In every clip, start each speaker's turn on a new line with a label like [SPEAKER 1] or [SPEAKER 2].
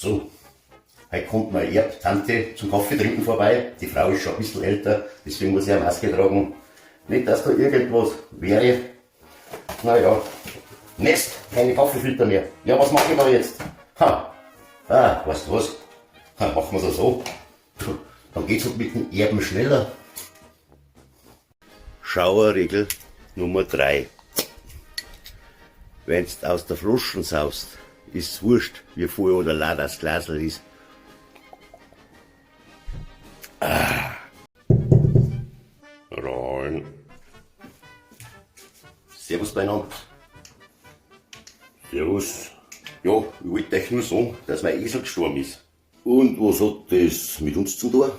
[SPEAKER 1] So, heute kommt meine Erbtante zum Kaffee trinken vorbei. Die Frau ist schon ein bisschen älter, deswegen muss ich eine Maske tragen. Nicht, dass da irgendwas wäre. Naja, Mist, keine Kaffeefilter mehr. Ja, was mache ich da jetzt? Weißt du was? Machen wir es so. Dann geht's halt mit dem Erben schneller. Schauerregel Nummer 3. Wenn's aus der Flaschen saust, ist's wurscht, wie voll oder leer das Glasl ist. Rein. Servus beieinander. Servus. Ja, ich wollte euch nur sagen, dass mein Esel gestorben ist. Und was hat das mit uns zu tun?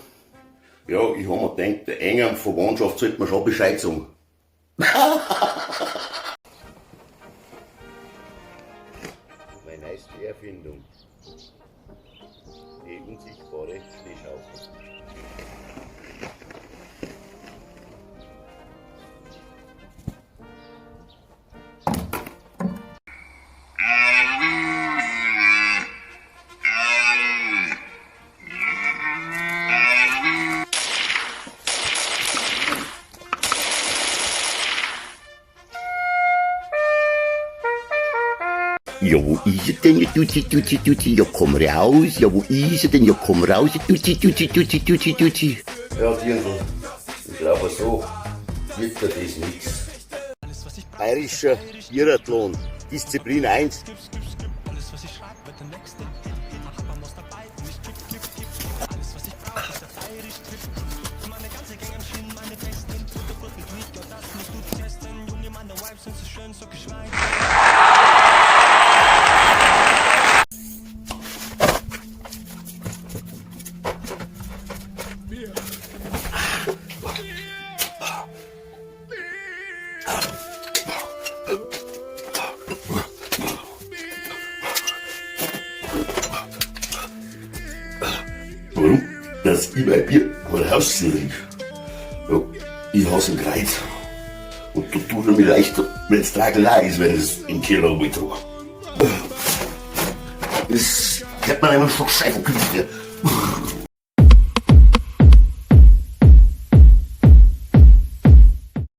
[SPEAKER 1] Ja, ich hab mir gedacht, der engen Verwandtschaft sollte man schon Bescheid sagen. Meine neueste Erfindung. Die unsichtbare Schneeschaukel. Ja, wo ist er denn? Tutti, ja komm raus. Ja, wo ist er denn? Ja komm raus. Tutti. Ja, Dirndl, ich glaube so wird das nix. Bayerischer Biathlon, Disziplin 1. Warum? Dass ich mein Bier mal rauslege. Ja, ich hasse einen Kreuz. Und da tut er mir leichter, wenn es Tragelei ist, wenn es im Keller rumtrage. Das hört man einfach schon scheiße.